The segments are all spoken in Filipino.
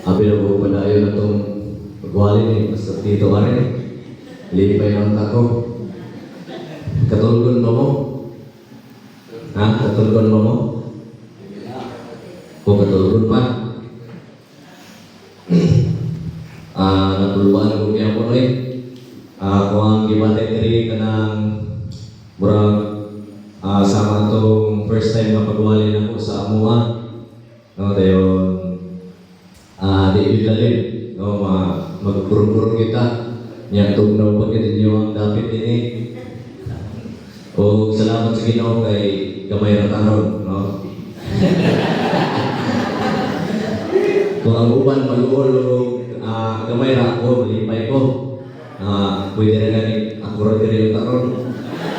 Abi na po padayon na itong pagwali ni Pastor Tito Karen. Lipay ng tako. Katulgon mo mo? Ha? Katulgon mo mo? O katulgon pa? Natuluan ko kaya po rin. Kung ang gibateri ka ng murag sama itong first time na pagwali na po sa Amua. No, dayon di bilalin. No, magpurong-purong kita. Niya tugnaw pa kita niyo ang dapit ini. O salamat sa Ginoo kay gamay ra taron, no? Kung ang uban maluhol gamay ra ako, malipay ko. Pwede na gani ako ra diri yung taron.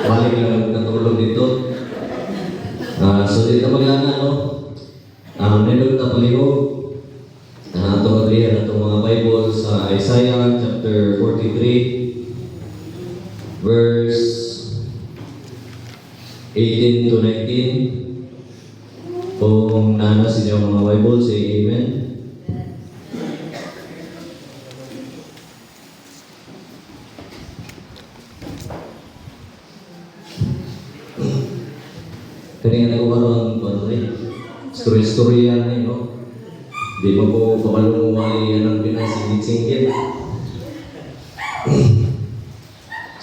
Balik lang natulog dito. So dito maglana, no? Nindot na palihog. Itong agrihan, itong mga Bible sa Isaiah chapter 43 verse 18 to 19. Kung nanas inyo mga Bible, say Amen. Kanina nagkaroon ang story-story yan, no? Di mo po pamalumumay yan ang pinasingit-singit.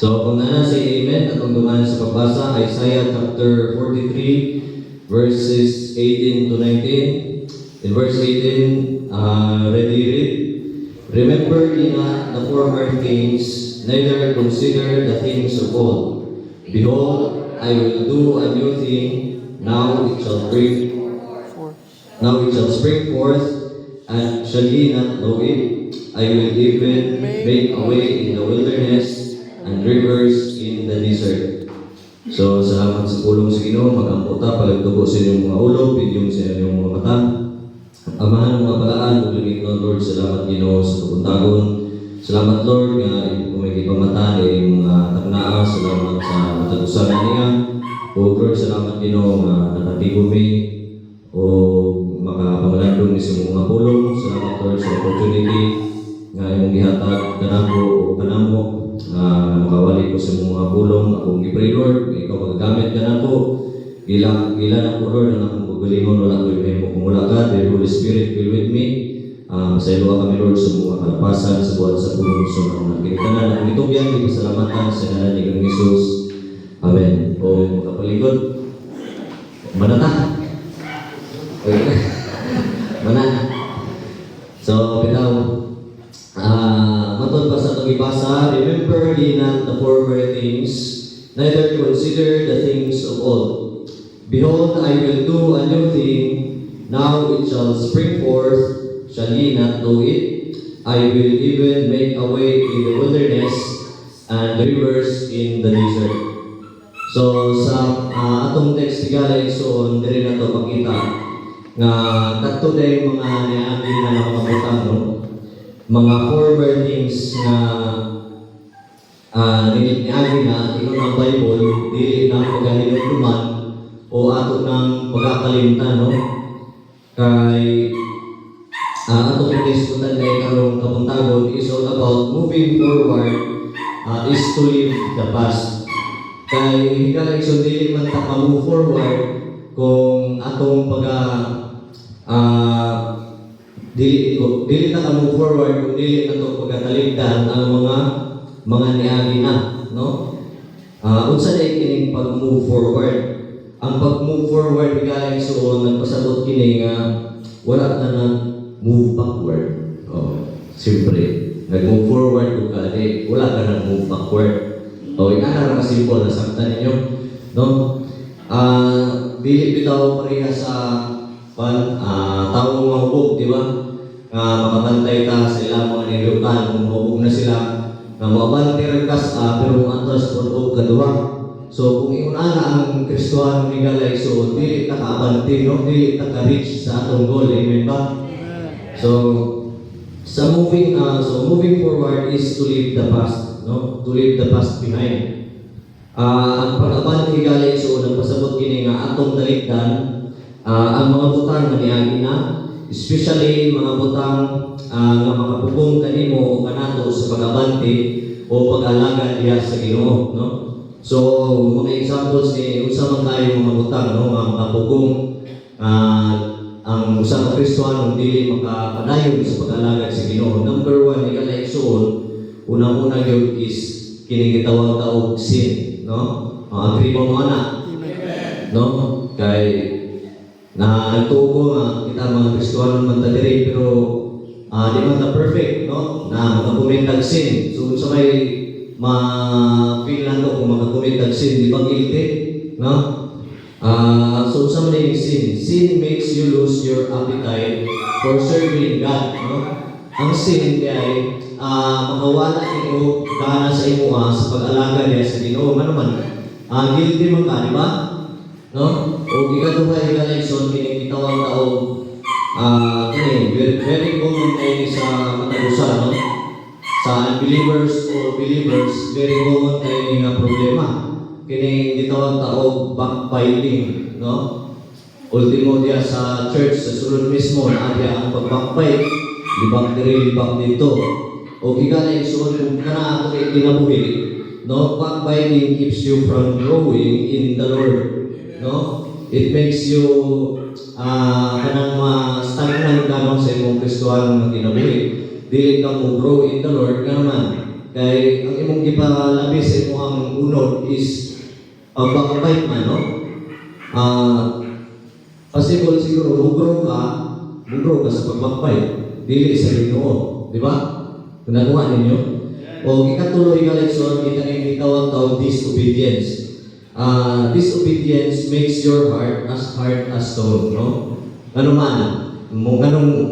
So, kung na si Amen, at kung dumaan sa pagbasa, Isaiah chapter 43, verses 18 to 19. In verse 18, ready read. Remember ye not the former things, neither consider the things of old. Behold, I will do a new thing, now it shall spring forth, and shall ye not know it? I will even make a way in the wilderness and rivers in the desert. So, salamat sa pulong sa Ginoo, mag-amputa, palagtubo sa inyong mga ulo, pidyong sa inyong mga mata. Amahan ng mga palaan, ulimit ng Lord, salamat Ginoo sa kapuntagon. Salamat Lord, nga kumiki pamata ng mga tagnaa, salamat sa matagusan niya. O Lord, salamat Ginoo nga nakatigo mi o makapangalandong ni sa mga pulong. Salamat Lord sa opportunity nga imong gihatag kanako o kanamo makawali ko sa mga pulong. Akong gipray Lord, ikaw magagamit kanako. Gila na po Lord, ang akong pagalingon, wala ko yung mo kumula ka. The Holy Spirit be with me. Masaylo kami Lord sa mga kalapasan, sa buwan sa pulong sa mga kinitanan. Ang itubyan, di pasalamatan sa ngalan ni Ganoong Jesus. Amen. O makapaligod. Manata. Mana. So, bitaw. Matod pa sa itong ibasa, remember ye not the former things, neither consider the things of old. Behold, I will do a new thing, now it shall spring forth, shall ye not know it? I will even make a way in the wilderness and rivers in the desert. So, sa atong text tigala igsoon, diri na to makita nga kadto day mga niagi na nakakabutang, no? Mga former things na niagi na ingon ang Bible, dili na pagahinumduman o ato ng pagkakalimtan, no? Kay atong diskutan kay karong kapuntagon is all about moving forward, is to live the past. Kay higala igsoon dili man ta move forward kung atong dili ta move forward kung dili na to pagkataligdan ang mga niagi na, no? Unsa day kining pag-move forward? Ang pag-move forward higala igsoon nagpasabot kini nga wala na move backward. Siyempre, nag-move forward kung kadi, wala ka nag-move backward. Inana na simple na sakta ninyo, no? Dili bitaw pareha sa taong mahubog, di ba? Makabantay ta sa ilang mga nilutan, kung mahubog na sila, na makabantay rin kas, pero antas pag-og kaduwa. So, kung iunana ang Kristohan ni Galay, so, dili nakaabante, no? Dili naka-reach sa atong goal, amen ba? So, moving forward is to leave the past, no? To leave the past behind. Ang pag-aban ni Galay, so, nagpasabot kini nga atong talikdan, ang mga butang na niagi na, especially mga butang nga makapugong kanimo o kanato sa pag-abante o pag-alaga diha sa Ginoo, no? So, mga examples ni usa man kayo mga butang, no, nga makapugong ang usa ka Kristiyano dili makapadayon sa pag-alagad sa Ginoo. Number one, ika na igsuon, unang-una gyud is kining gitawag ta og sin, no? Agree mo mo ana? No? Kay na nagtuo nga kita mga Kristiyano man ta diri pero di man ta perfect, no? Na makakumitag sin. So sa may ma-feel nato kung makakumitag sin, di ba guilty, no? So sa maling sin makes you lose your appetite for serving God, no? Ang sin kay makawala ito gana sa imo sa pag-alaga niya sa Ginoo. Ano man, guilty man ka, di ba? No? O ikaduha ika lesson kini gitawag ta og very common kay sa matagusa, no? Sa unbelievers o believers, very common kay nga problema. Kini gitawag ta og backbiting, no? Ultimo dia sa church sa sulod mismo na dia ang pag-backbite, libak diri libak dito. O giga na igsuon kung kana ato kay kinabuhi, no? Backbiting keeps you from growing in the Lord, no? It makes you kanang ma-stagnant ka no, sa imong Kristiyano nga kinabuhi. Dili ka mo grow in the Lord nga naman. Kay ang imong gipalabi sa imong unod is backbite man, no? Possible siguro mugro ka sa pag-backbite, dili sa Ginoo, di ba? Kung nakuha ninyo? O ikatuloy ka leksyon, kita ning gitawag ta disobedience. Disobedience makes your heart as hard as stone, no? Ano man? Anong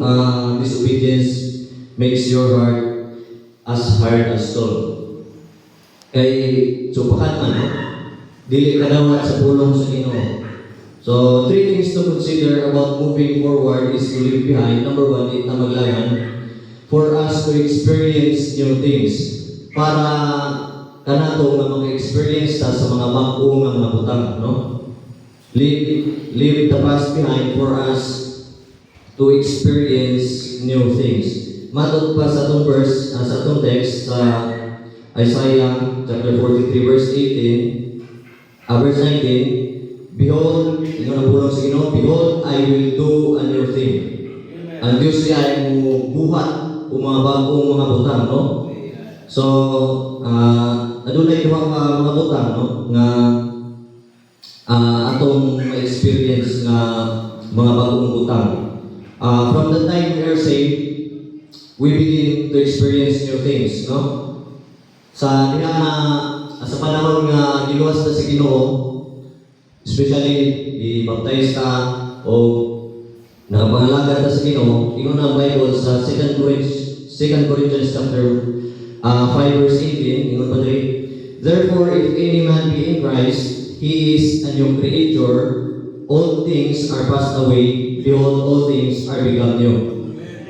disobedience makes your heart as hard as stone? Kay supakan man, no? Dili ka dawat sa pulong sa Ginoo. So, three things to consider about moving forward is to leave behind. Number one, it na maglagan for us to experience new things. Para kanato nga mag-experience ta sa mga bag-o nga mga butang, no? Leave the past behind for us to experience new things. Matot pa sa atong verse, sa atong text sa Isaiah chapter 43 verse 18, verse 19. Behold, ino na pulang sa Ginoo, behold, I will do a new thing. Ang Diyos siya ay buhat o mga bagong mga butang, no? So, adunay duha ka mga butang, no? Nga atong experience nga mga bagong butang. From the time we are saved, we begin to experience new things, no? Sa sa panahon nga giluwas na si Ginoo, especially i-baptize ka o nakapangalaga ka sa Ginoo, ingon ang Bible sa 2 Corinthians chapter 5 verse 18, ingon pa rin, therefore, if any man be in Christ, he is a new creature, all things are passed away, behold, all things are become new.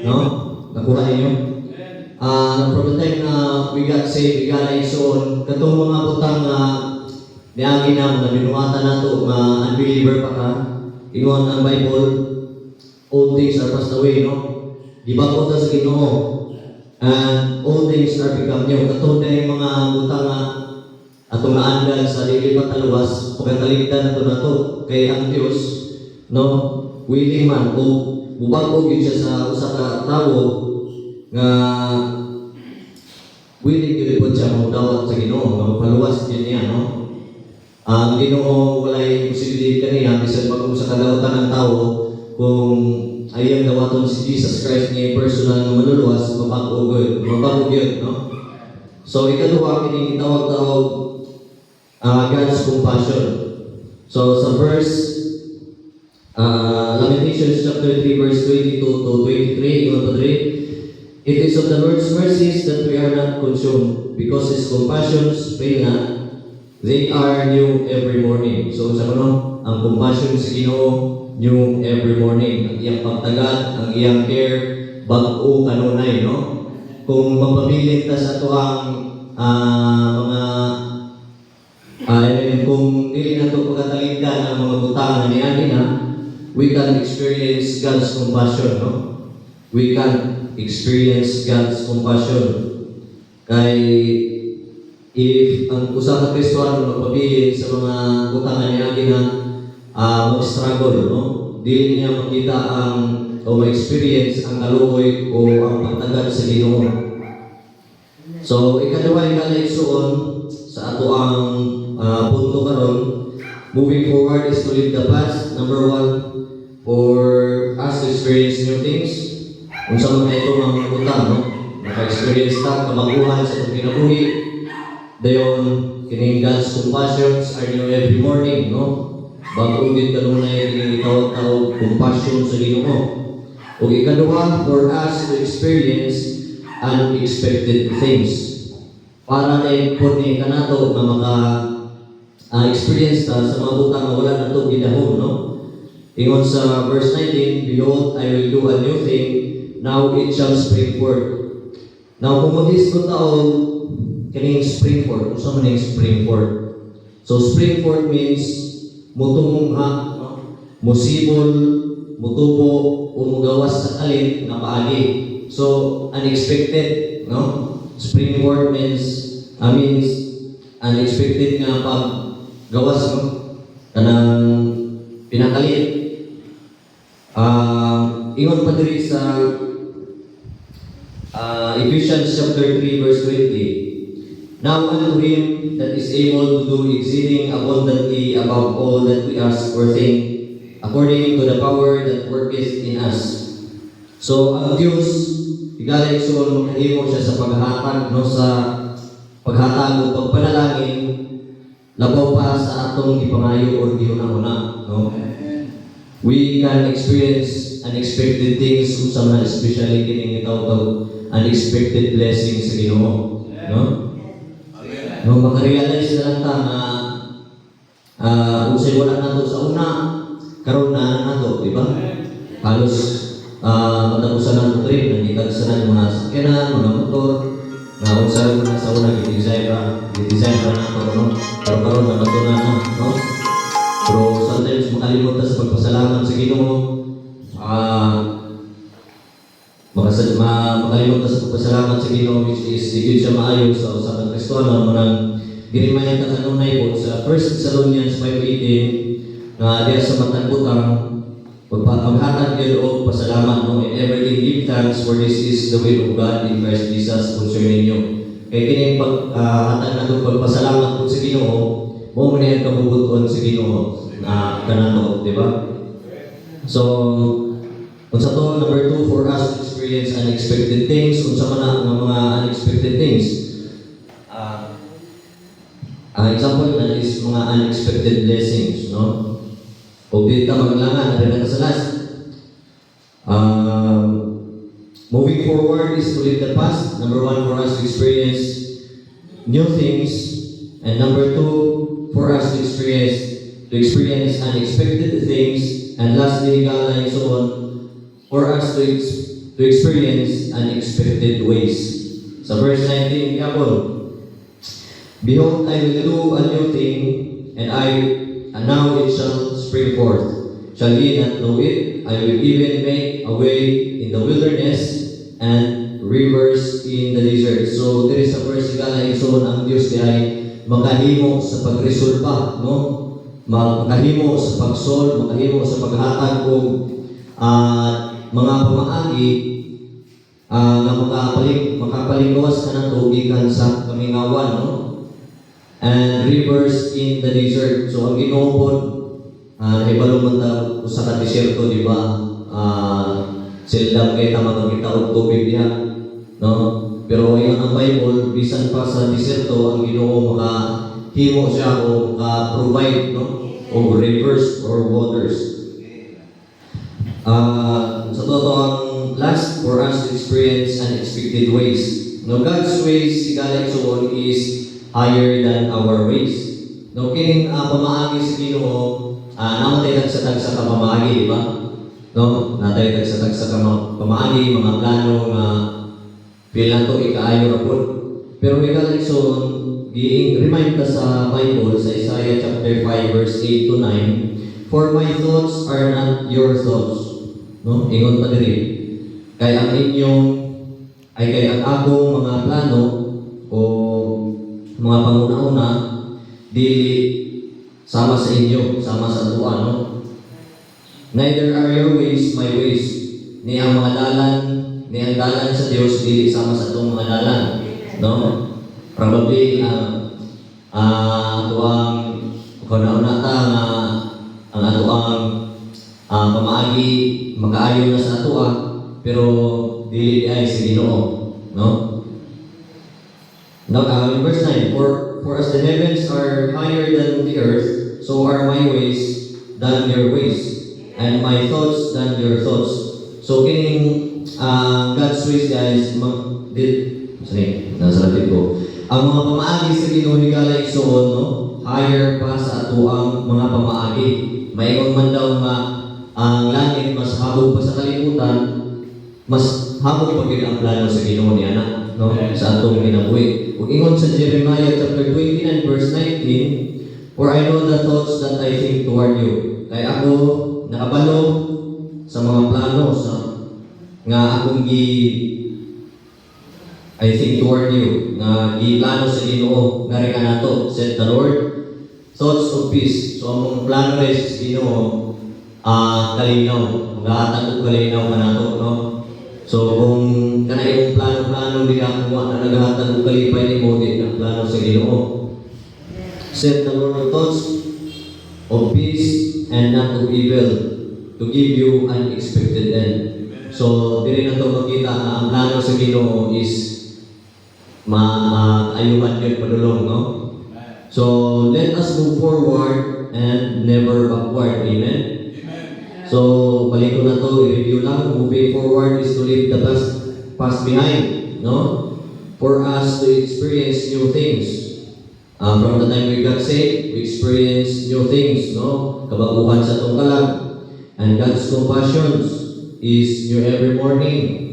No? Nakuha ninyo? From the time na we got saved, we got igsoon, katong mga butang na niagi na binuhatan nato nga unbeliever pa ka, ingon ang Bible, all things are passed away, no? Gibako ta sa Ginoo, and all things are become new. Katong na yung mga butang nga atong naandal sa dili pataluwas, pagkataligdan nato kay ang Dios, no? Willing man o bubago gyud siya sa usa ka tawo nga willing gyud po siya magdawat sa Ginoo, nga magpaluwas din niya, no? Ang Ginoo walay posibilidad kaniya bisan pag sa kadawatan ng tao kung ayang dawaton si Jesus Christ niya personal nga maluluwas, mabago gyud, no? So ikaduha kini gitawag-tawag God's compassion. So sa verse Lamentations chapter 3 verse 22 to 23, ingon pa diri, it is of the Lord's mercies that we are not consumed, because His compassions fail not. They are new every morning. So sa kuno, ang compassion sa Ginoo new every morning. Ang iyang pagtagad, ang iyang care, bag-o kanunay, no? Kung magpabilin ta sa ato ang kung dili na ito pagkataligdan ang mga butang na niya, we can experience God's compassion, no? We can experience God's compassion. Kay if ang usa ka Kristiyano magpabilin sa mga butangan niya na mag-struggle, no? Di niya makita ang o ma-experience ang kaluoy o ang pagtagad sa Ginoo. So, ikadua yung kalaigsoon sa ato ang punto karon. Moving forward is to live the past. Number one, for us to experience new things. Kung sa mga ito mga utang, no? Naka-experience ta, kamaguhan sa itong kinabuhi. Dayon, kining God's compassions are new every morning, no? Bago din kanunay kining itawag-tawag compassion sa Ginoo. O ikadua, for us to experience unexpected things. Para na po ni kanato na experience ta sa mga butang na wala na ito gidahon, no? Ingon sa verse 19, behold, I will do a new thing, now it shall spring forth. Now, kung mag-is ko taon, kaning spring forth, kung saan man yung spring forth. So, spring forth means mutumungha, no? Musibol, mutubo, o mugawas sa kalit na paagi. So, unexpected, no? Spring forth means unexpected nga paggawas, no? Kanang pinakalit. Ingon pa diri sa Ephesians chapter 3 verse 20. Now unto him that is able to do exceeding abundantly above all that we ask or think, according to the power that worketh in us. So ang Diyos, igaling so makahimo siya sa paghatag, no, sa paghatag o pagpanalangin labaw pa sa atong ipangayo o gihuna-una, no? We can experience unexpected things kung sa mga especially kining itawag unexpected blessings sa Ginoo, no? No, makarealize na lang ta na usay wala nato sa una, karon na nato, di ba? Halos matapusan nato rin, nagitagsanan mga sakyanan, mga motor, na usay mo na sa una i-design pa nato, no? Pero karon na nato na, no? Pero sometimes makalimutan sa pagpasalamat sa Ginoo. Makalimutan sa pagpasalamat sa Ginoo, which is di siya maayo sa usa ka Kristiyano. Manang girimayan ta kanunay po sa 1 Thessalonians 5:18 na diya sa matag butang maghatag gyud og pasalamat, no? In everything give thanks, for this is the will of God in Christ Jesus concerning you. Kay kining paghatag nato pagpasalamat po sa Ginoo, mo man ang kabubuton sa Ginoo na kanato, di ba? So, kung sa to, number 2, for us to experience unexpected things, kung sa mga unexpected things. Example na is mga unexpected blessings, no? Kung di ka maglangan, na sa last. Moving forward is to live the past. Number 1, for us to experience new things. And number 2, for us to experience unexpected things. And lastly, for us to experience unexpected ways. Sa verse 19, behold, I will do a new thing, and now it shall spring forth. Shall ye not know it? I will even make a way in the wilderness and rivers in the desert. So, there is a verse ang Diyos ay makahimo sa pagresolba, no? Makahimo sa pagsol, makahimo sa paghatag o mga pamaagi na makapalinggawas ka na to gikan sa kamingawan, no? And rivers in the desert. So ang Ginoo po ibalo man ta usa ka desierto, di ba? Sila kay tama kita og tubig diha, no? Pero ayon ang Bible, bisan pa sa desierto ang Ginoo makahimo siya o provide, no? O rivers or waters. Sa totoo ang last, for us to experience unexpected ways. No, God's ways sigalit so is higher than our ways. No, kining pamaagi sa Ginoo, namatay tagsa-tagsa ka pamaagi, di ba? No, natay tagsa-tagsa ka pamaagi, mga plano na pila to ikaayo ra pud. Pero sigalit so remind ta sa Bible sa Isaiah chapter 5 verse 8 to 9, For my thoughts are not your thoughts. No? Ingon pa diri. Kay ang inyong ay kay ang akong mga plano o mga panguna-una dili sama sa inyo, sama sa tuwa, no? Neither are your ways my ways. Ni ang mga dalan, ni ang dalan sa Dios dili sama sa atong mga dalan, no? Probably tuang kauna-una ta nga ang atuang pamaagi makaayo na sa atua pero dili ay sa Ginoo, no? Now, in verse 9, for as the heavens are higher than the earth, so are my ways than your ways, and my thoughts than your thoughts. So kining God's ways, guys, nasa lapit ko. Ang mga pamaagi sa Ginoo ni Galay Soon, no? Higher pa sa atuang mga pamaagi. Mayroon man daw nga ang langit mas habog pa sa kalibutan, mas habog pa gid ang plano sa Ginoo niya na, no? Sa atong kinabuhi. Kung ingon sa Jeremiah chapter 29 verse 19, for I know the thoughts that I think toward you. Kay ako nakabalo sa mga plano nga akong I think toward you, nga giplano sa Ginoo nga reka nato, said the Lord, thoughts of peace. So ang plano rin sa Ginoo kalinaw, maghahatag og kalinaw ka nato, no? So kung kanay yung plano-plano nila kung na naghahatag og kalipay ni mo din ang plano sa Ginoo. Set the Lord thoughts of peace and not of evil to give you an expected end. So dili na to makita na ang plano sa Ginoo is maayuhan yun padulong, no? So let us move forward and never backward. Amen? So, balik ko na to, i-review lang. Moving forward is to leave the past behind, no? For us to experience new things. From the time we got saved, we experience new things, no? Kabaguhan sa itong kalag. And God's compassions is new every morning.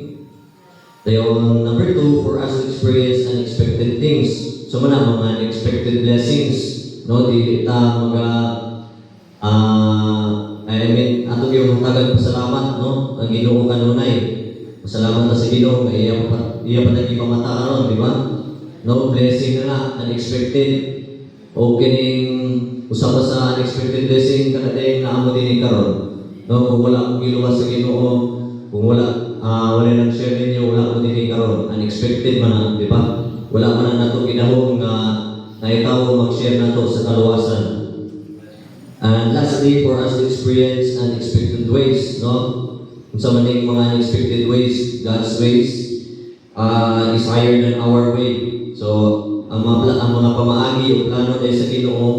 Number 2, for us to experience unexpected things. So, mga unexpected blessings, no? Di ta ato yung tagal pasalamat, no? Ang Ginoo kanunay. Pasalamat na sa Ginoo, kay iya pa naging pamata karon, di ba? No, blessing na unexpected. O kining usap sa unexpected blessing kanadayang naamo din karon. No, kung wala akong giluwas sa Ginoo, kung wala nang share ninyo, wala ko din karon. Unexpected man na, di ba? Wala man na nato ginahom nga naitaw mag-share nato sa kaluwasan. And lastly, for us to experience unexpected ways, no? Kung sa maning mga unexpected ways, God's ways is higher than our way. So, ang mga pamaagi o plano tayo sa Ginoo,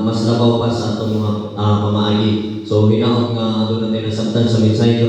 mas labaw pa sa atong mga pamaagi. So, hinaot nga doon natin nasabtan sa mensahe